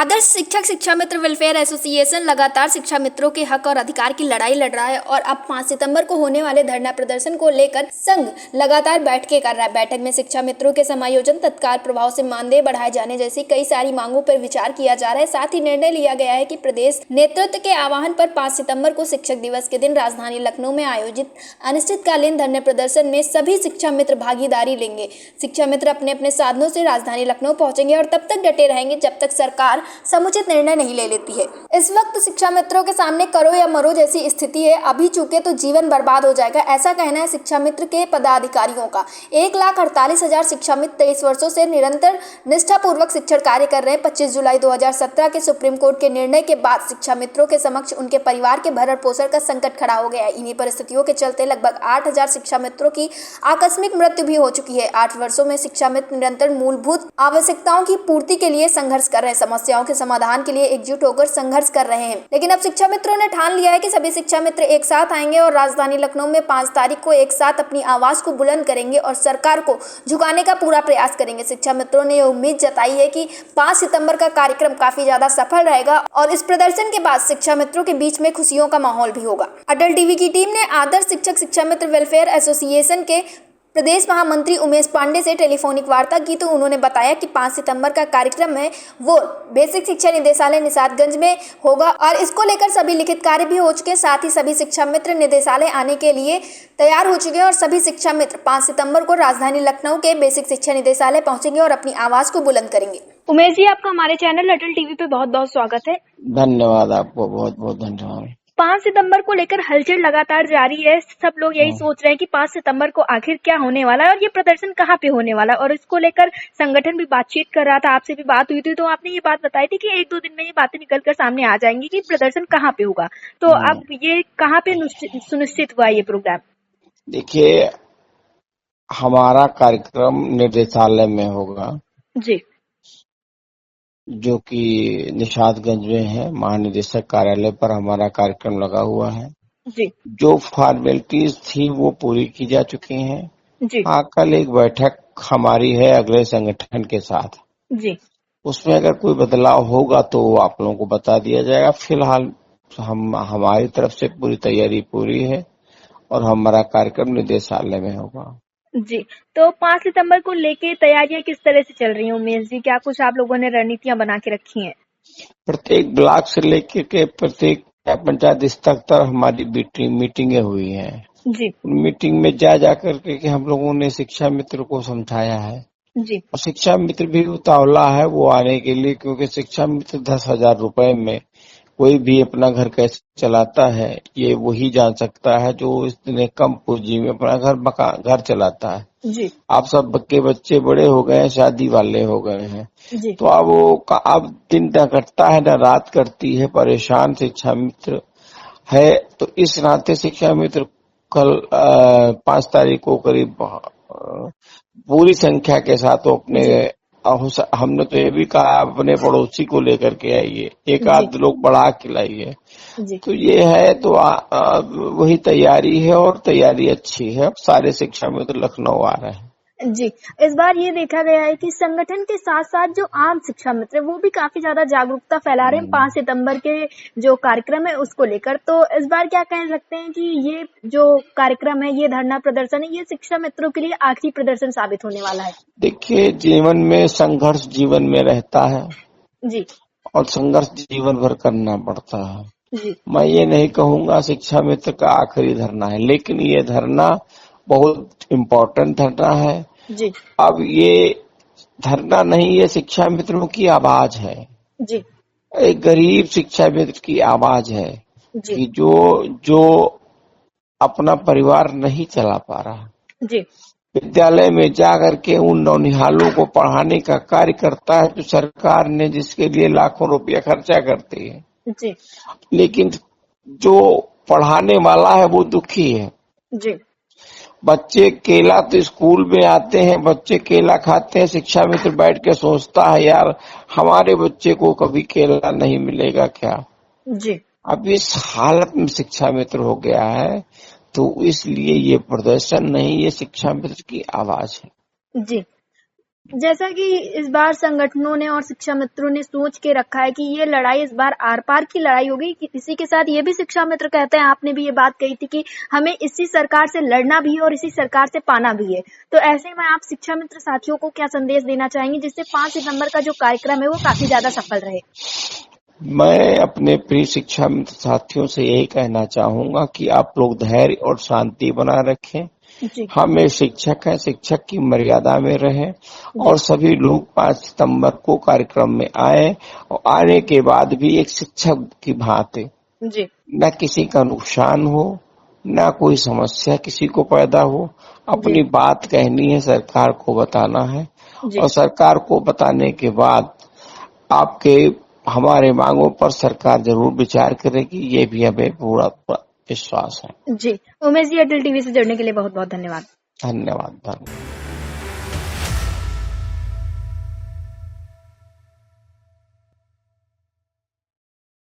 आदर्श शिक्षक शिक्षा मित्र welfare association लगातार शिक्षा मित्रों के हक और अधिकार की लड़ाई लड़ रहा है और अब 5 सितंबर को होने वाले धरना प्रदर्शन को लेकर संघ लगातार बैठकें कर रहा है। बैठक में शिक्षा मित्रों के समायोजन, तत्काल प्रभाव से मानदेय बढ़ाए जाने जैसी कई सारी मांगों पर विचार किया जा रहा है। साथ ही निर्णय लिया गया है कि प्रदेश नेतृत्व के आह्वान पर 5 सितम्बर को शिक्षक दिवस के दिन राजधानी लखनऊ में आयोजित अनिश्चितकालीन धरने प्रदर्शन में सभी शिक्षा मित्र भागीदारी लेंगे। शिक्षा मित्र अपने अपने साधनों से राजधानी लखनऊ पहुंचेंगे और तब तक डटे रहेंगे जब तक सरकार समुचित निर्णय नहीं ले लेती है। इस वक्त शिक्षा मित्रों के सामने करो या मरो जैसी स्थिति है। अभी चूके तो जीवन बर्बाद हो जाएगा, ऐसा कहना है शिक्षा मित्र के पदाधिकारियों का। 1,48,000 शिक्षा मित्र 23 वर्षों से निरंतर निष्ठापूर्वक शिक्षण कार्य कर रहे हैं। 25 जुलाई 2017 के सुप्रीम कोर्ट के निर्णय के बाद शिक्षा मित्रों के समक्ष उनके परिवार के भरण पोषण का संकट खड़ा हो गया है। इन्हीं परिस्थितियों के चलते लगभग 8,000 शिक्षा मित्रों की आकस्मिक मृत्यु भी हो चुकी है। 8 वर्षों में शिक्षा मित्र निरंतर मूलभूत आवश्यकताओं की पूर्ति के लिए संघर्ष कर रहे हैं, समस्याओं के समाधान के लिए एकजुट होकर संघर्ष कर रहे हैं। लेकिन अब शिक्षा मित्रों ने ठान लिया है कि सभी शिक्षा मित्र एक साथ आएंगे और राजधानी लखनऊ में 5 तारीख को एक साथ अपनी आवाज को बुलंद करेंगे और सरकार को झुकाने का पूरा प्रयास करेंगे। शिक्षा मित्रों ने उम्मीद जताई है कि 5 सितंबर का कार्यक्रम काफी ज्यादा सफल रहेगा और इस प्रदर्शन के बाद शिक्षा मित्रों के बीच में खुशियों का माहौल भी होगा। अटल टीवी की टीम ने आदर्श शिक्षक शिक्षा मित्र वेलफेयर एसोसिएशन के प्रदेश महामंत्री उमेश पांडे से टेलीफोनिक वार्ता की तो उन्होंने बताया कि 5 सितंबर का कार्यक्रम है वो बेसिक शिक्षा निदेशालय निशातगंज में होगा और इसको लेकर सभी लिखित कार्य भी हो चुके। साथ ही सभी शिक्षा मित्र निदेशालय आने के लिए तैयार हो चुके हैं और सभी शिक्षा मित्र 5 सितंबर को राजधानी लखनऊ के बेसिक शिक्षा निदेशालय पहुंचेंगे और अपनी आवाज को बुलंद करेंगे। उमेश जी, आपका हमारे चैनल अटल टीवी पे बहुत बहुत स्वागत है। धन्यवाद, आपको बहुत बहुत धन्यवाद। 5 सितंबर को लेकर हलचल लगातार जारी है। सब लोग यही सोच रहे हैं कि 5 सितंबर को आखिर क्या होने वाला है और ये प्रदर्शन कहाँ पे होने वाला है और इसको लेकर संगठन भी बातचीत कर रहा था। आपसे भी बात हुई थी तो आपने ये बात बताई थी कि 1-2 दिन में ये बातें निकल कर सामने आ जाएंगी कि प्रदर्शन कहाँ पे होगा। तो अब ये कहाँ पे सुनिश्चित हुआ ये प्रोग्राम? देखिए, हमारा कार्यक्रम निदेशालय में होगा जी, जो कि निशातगंज में है। महानिदेशक कार्यालय पर हमारा कार्यक्रम लगा हुआ है जी, जो फॉर्मेलिटीज थी वो पूरी की जा चुकी हैं। जी, हाँ, कल एक बैठक हमारी है अगले संगठन के साथ, जी, उसमें अगर कोई बदलाव होगा तो आप लोगों को बता दिया जाएगा। फिलहाल हमारी तरफ से पूरी तैयारी पूरी है और हमारा कार्यक्रम निदेशालय में होगा। जी। तो 5 सितंबर को लेके तैयारियां किस तरह से चल रही हैं उमेश जी? क्या कुछ आप लोगों ने रणनीतियां बना के रखी हैं? प्रत्येक ब्लॉक से लेकर के प्रत्येक पंचायत स्तर तक हमारी मीटिंगें हुई हैं। जी, मीटिंग में जा करके हम लोगों ने शिक्षा मित्र को समझाया है जी, और शिक्षा मित्र भी उतावला है वो आने के लिए, क्योंकि शिक्षा मित्र 10,000 रुपए में कोई भी अपना घर कैसे चलाता है ये वही जान सकता है जो इतने कम पूंजी में अपना घर चलाता है। जी, आप सब के बच्चे बड़े हो गए हैं, शादी वाले हो गए हैं, जी, तो अब दिन न करता है न रात करती है, परेशान शिक्षा मित्र है। तो इस नाते शिक्षा मित्र कल 5 तारीख को करीब पूरी संख्या के साथ वो अपने हमने तो ये भी कहा अपने पड़ोसी को लेकर के आइए, एक आध लोग बढ़ा के लाइए। तो ये है तो वही तैयारी है और तैयारी अच्छी है। सारे शिक्षा मित्र लखनऊ आ रहे हैं। जी। इस बार ये देखा गया है कि संगठन के साथ साथ जो आम शिक्षा मित्र वो भी काफी ज्यादा जागरूकता फैला रहे हैं 5 सितंबर के जो कार्यक्रम है उसको लेकर। तो इस बार क्या कह सकते हैं कि ये जो कार्यक्रम है, ये धरना प्रदर्शन है, ये शिक्षा मित्रों के लिए आखिरी प्रदर्शन साबित होने वाला है? देखिए, जीवन में संघर्ष जीवन में रहता है जी, और संघर्ष जीवन भर करना पड़ता है। जी, मैं ये नहीं कहूंगा शिक्षा मित्र का आखिरी धरना है, लेकिन ये धरना बहुत इम्पोर्टेंट धरना है। जी, अब ये धरना नहीं, ये शिक्षा मित्रों की आवाज है। जी, एक गरीब शिक्षा मित्र की आवाज है जी, कि जो अपना परिवार नहीं चला पा रहा, जी, विद्यालय में जाकर के उन नौनिहालों को पढ़ाने का कार्य करता है जो सरकार ने जिसके लिए लाखों रुपया खर्चा करती है, जी, लेकिन जो पढ़ाने वाला है वो दुखी है। जी, बच्चे केला तो स्कूल में आते हैं, बच्चे केला खाते हैं, शिक्षा मित्र बैठ के सोचता है यार हमारे बच्चे को कभी केला नहीं मिलेगा क्या। जी, अब इस हालत में शिक्षा मित्र हो गया है, तो इसलिए ये प्रदर्शन नहीं, ये शिक्षा मित्र की आवाज है। जी। जैसा कि इस बार संगठनों ने और शिक्षा मित्रों ने सोच के रखा है कि ये लड़ाई इस बार आर पार की लड़ाई होगी, कि इसी के साथ ये भी शिक्षा मित्र कहते हैं, आपने भी ये बात कही थी कि हमें इसी सरकार से लड़ना भी है और इसी सरकार से पाना भी है। तो ऐसे में आप शिक्षा मित्र साथियों को क्या संदेश देना चाहेंगे जिससे 5 सितंबर का जो कार्यक्रम है वो काफी ज्यादा सफल रहे? मैं अपने प्रिय शिक्षा मित्र साथियों से यही कहना चाहूंगा कि आप लोग धैर्य और शांति बनाए रखें। जी हम एक शिक्षक हैं, शिक्षक की मर्यादा में रहें और सभी लोग 5 सितंबर को कार्यक्रम में आए और आने के बाद भी एक शिक्षक की भांति जी न किसी का नुकसान हो, न कोई समस्या किसी को पैदा हो। अपनी बात कहनी है, सरकार को बताना है जी और सरकार को बताने के बाद आपके हमारे मांगों पर सरकार जरूर विचार करेगी, ये भी हमें पूरा विश्वास है। जी। उमेश जी, एयरटेल टीवी से जुड़ने के लिए बहुत बहुत धन्यवाद। धन्यवाद।